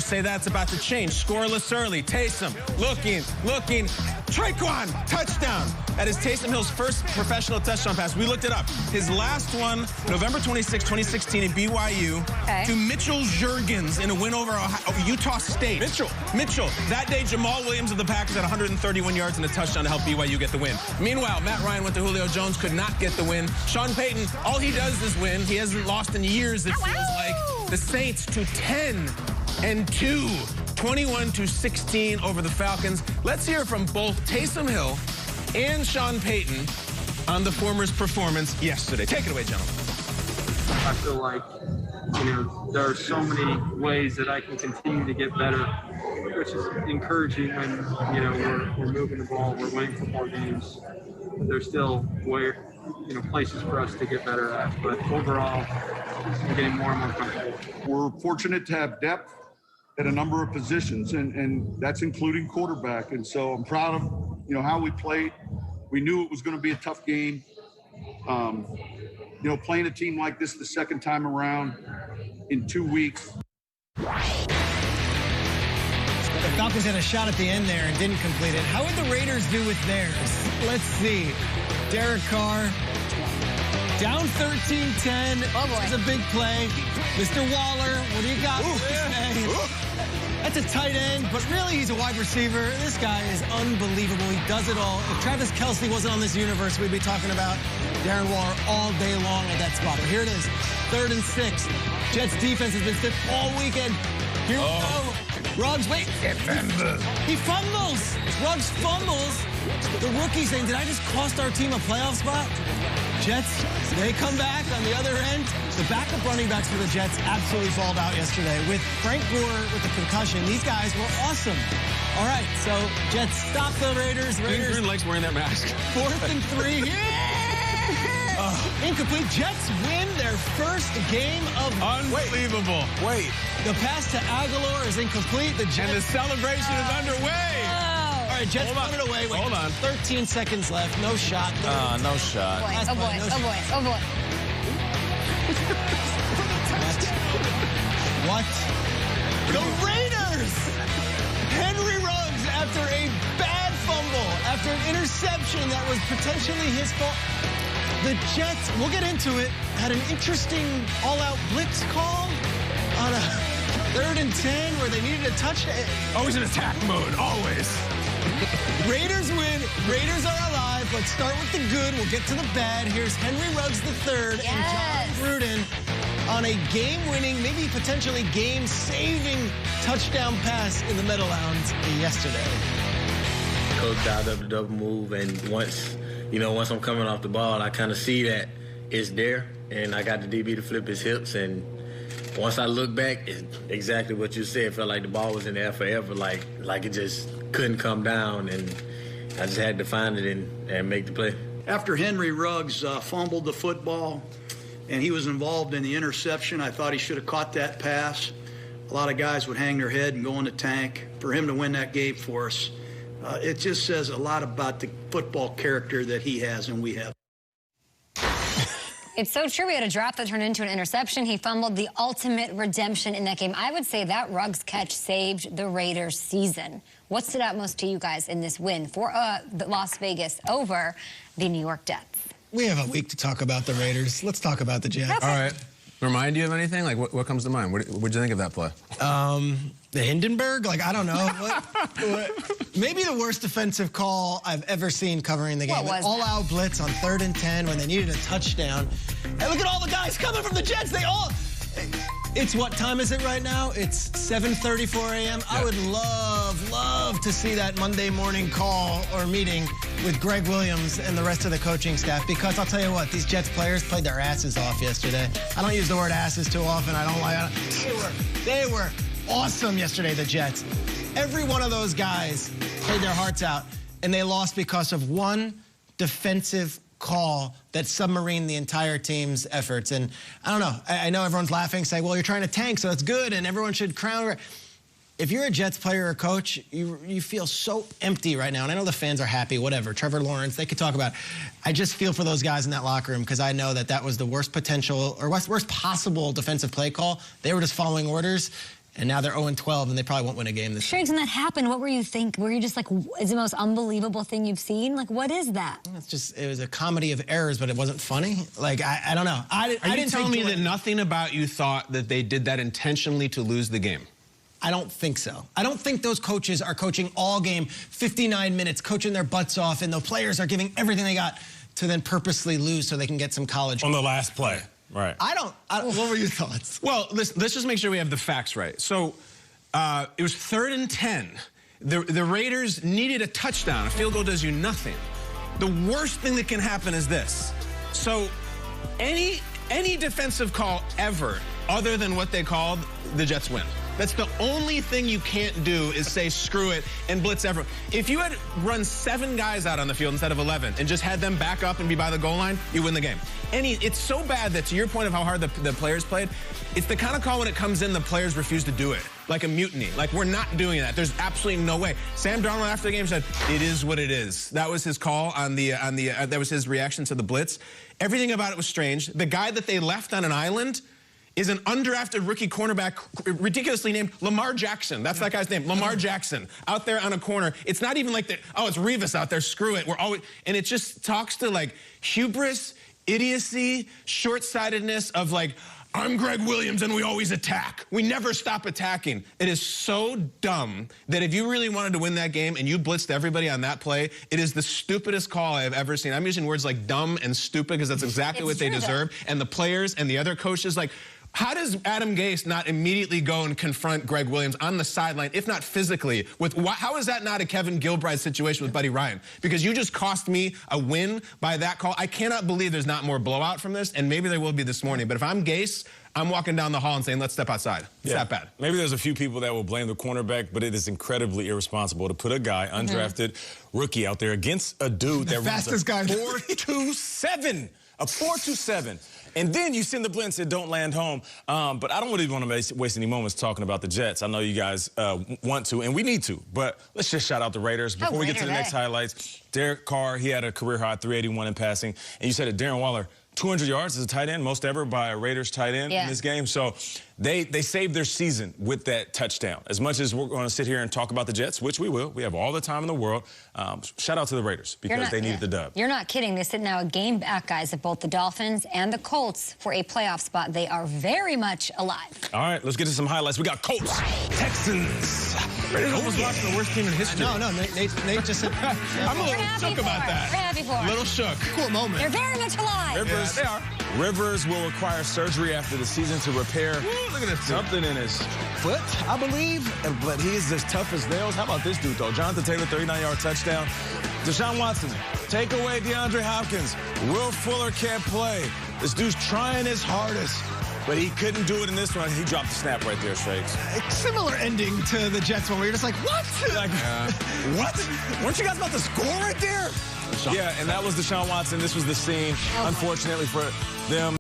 say that's about to change. Scoreless early. Taysom looking. Traquan, touchdown. That is Taysom Hill's first professional touchdown pass. We looked it up. His last one, November 26, 2016 at BYU to Mitchell Juergens in a win over Utah State. Mitchell. That day, Jamal Williams of the Packers had 131 yards and a touchdown to help BYU get the win. Meanwhile, Matt Ryan went to Julio Jones, could not get the win. Sean Payton, all he does is win. He hasn't lost in years, it feels like. The Saints to 10-2. 21-16 over the Falcons. Let's hear from both Taysom Hill and Sean Payton on the former's performance yesterday. Take it away, gentlemen. I feel like, there are so many ways that I can continue to get better, which is encouraging when, we're moving the ball, we're winning football games. But there's still places for us to get better at. But overall, I'm getting more and more comfortable. We're fortunate to have depth at a number of positions, and that's including quarterback. And so I'm proud of, how we played. We knew it was going to be a tough game. Playing a team like this the second time around in 2 weeks. The Falcons had a shot at the end there and didn't complete it. How would the Raiders do with theirs? Let's see. Derek Carr, down 13-10. Oh, boy. It's a big play. Mr. Waller, what do you got? That's a tight end, but really he's a wide receiver. This guy is unbelievable. He does it all. If Travis Kelce wasn't on this universe, we'd be talking about Darren Waller all day long at that spot. But here it is, 3rd and 6. Jets defense has been stiff all weekend. Here we go. Ruggs, wait. He fumbles. Ruggs fumbles. The rookie saying, did I just cost our team a playoff spot? Jets, they come back on the other end. The backup running backs for the Jets absolutely balled out yesterday. With Frank Gore with the concussion, these guys were awesome. All right, so Jets stop the Raiders. Green likes wearing that mask. 4th and 3. Incomplete. Jets win their first game of... Unbelievable. Wait. The pass to Aguilar is incomplete. The Jets... And the celebration is underway. All right, Jets run it away. Hold on. 13 seconds left. No shot. No shot. Oh, boy. What? The Raiders! Henry Ruggs, after a bad fumble, after an interception that was potentially his fault. The Jets, we'll get into it, had an interesting all-out blitz call on a 3rd and 10 where they needed a touchdown. Always in attack mode, always. Raiders win. Raiders are alive. Let's start with the good. We'll get to the bad. Here's Henry Ruggs III and John Gruden on a game-winning, maybe potentially game-saving touchdown pass in the Meadowlands yesterday. Coach dialed up the double move, and once I'm coming off the ball, I kind of see that it's there, and I got the DB to flip his hips, and once I look back, it's exactly what you said. It felt like the ball was in the air forever, like it just couldn't come down, and I just had to find it and make the play. After Henry Ruggs fumbled the football and he was involved in the interception, I thought he should have caught that pass. A lot of guys would hang their head and go in the tank. For him to win that game for us, it just says a lot about the football character that he has and we have. It's so true. We had a drop that turned into an interception. He fumbled, the ultimate redemption in that game. I would say that Ruggs catch saved the Raiders' season. What stood out most to you guys in this win for Las Vegas over the New York Jets? We have a week to talk about the Raiders. Let's talk about the Jets. All right. Remind you of anything? Like, what comes to mind? What'd you think of that play? The Hindenburg? Like, I don't know. What? Maybe the worst defensive call I've ever seen covering the game. An all-out blitz on 3rd and 10 when they needed a touchdown. And look at all the guys coming from the Jets. They all... It's what time is it right now? It's 7:34 a.m. I would love to see that Monday morning call or meeting with Greg Williams and the rest of the coaching staff, because I'll tell you what, these Jets players played their asses off yesterday. I don't use the word asses too often. I don't like it. They were awesome yesterday, the Jets. Every one of those guys played their hearts out, and they lost because of one defensive call that submarined the entire team's efforts. And I don't know, I know everyone's laughing, saying, well, you're trying to tank, so it's good, and everyone should crown. If you're a Jets player or coach, you feel so empty right now. And I know the fans are happy, whatever. Trevor Lawrence, they could talk about it. I just feel for those guys in that locker room, because I know that that was the worst potential or worst possible defensive play call. They were just following orders. And now they're 0-12, and they probably won't win a game this year. When that happened, what were you thinking? Were you just like, it's the most unbelievable thing you've seen? Like, what is that? It was a comedy of errors, but it wasn't funny. Like, I don't know. I didn't tell me that nothing about you thought that they did that intentionally to lose the game. I don't think so. I don't think those coaches are coaching all game, 59 minutes, coaching their butts off, and the players are giving everything they got to then purposely lose so they can get some college. On the last play. Right. What were your thoughts? Well, let's just make sure we have the facts right. So it was 3rd and 10. The Raiders needed a touchdown. A field goal does you nothing. The worst thing that can happen is this. So any defensive call ever other than what they called, the Jets win. That's the only thing you can't do is say screw it and blitz everyone. If you had run 7 guys out on the field instead of 11 and just had them back up and be by the goal line, you win the game. It's so bad that, to your point of how hard the players played, it's the kind of call when it comes in, the players refuse to do it. Like a mutiny. Like, we're not doing that. There's absolutely no way. Sam Darnold after the game said, it is what it is. That was his call that was his reaction to the blitz. Everything about it was strange. The guy that they left on an island is an undrafted rookie cornerback, ridiculously named Lamar Jackson. That's that guy's name, Lamar Jackson, out there on a corner. It's not even like, it's Revis out there, screw it. And it just talks to, like, hubris, idiocy, short-sightedness of, like, I'm Greg Williams and we always attack. We never stop attacking. It is so dumb that if you really wanted to win that game and you blitzed everybody on that play, it is the stupidest call I have ever seen. I'm using words like dumb and stupid because that's exactly what they deserve. And the players and the other coaches, like, how does Adam Gase not immediately go and confront Greg Williams on the sideline, if not physically? How is that not a Kevin Gilbride situation with Buddy Ryan? Because you just cost me a win by that call. I cannot believe there's not more blowout from this, and maybe there will be this morning. But if I'm Gase, I'm walking down the hall and saying, let's step outside. It's that bad. Maybe there's a few people that will blame the cornerback, but it is incredibly irresponsible to put a guy, undrafted rookie, out there against a dude that runs a 4.27. A 4.27. And then you send the blitz and don't land home. But I don't really want to waste any moments talking about the Jets. I know you guys want to, and we need to. But let's just shout out the Raiders. Before we get to the next highlights, Derek Carr, he had a career high 381 in passing. And you said it, Darren Waller, 200 yards as a tight end, most ever by a Raiders tight end in this game. So they saved their season with that touchdown. As much as we're going to sit here and talk about the Jets, which we will, we have all the time in the world, shout out to the Raiders because they needed the dub. You're not kidding. They sit now a game back, guys, of both the Dolphins and the Colts for a playoff spot. They are very much alive. All right, let's get to some highlights. We got Colts, Texans. Raiders almost lost the worst team in history. No, Nate just said... I'm a little shook about that. We're happy for it. Little shook. Cool moment. They're very much alive. Rivers, they are. Rivers will require surgery after the season to repair look at this something in his foot, I believe. But he is as tough as nails. How about this dude, though? Jonathan Taylor, 39-yard touchdown. Deshaun Watson, take away DeAndre Hopkins. Will Fuller can't play. This dude's trying his hardest, but he couldn't do it in this one. He dropped the snap right there, Shakes. Similar ending to the Jets one where you're just like, what? Like, what? Weren't you guys about to score right there? Yeah, and that was Deshaun Watson. This was the scene, unfortunately for them.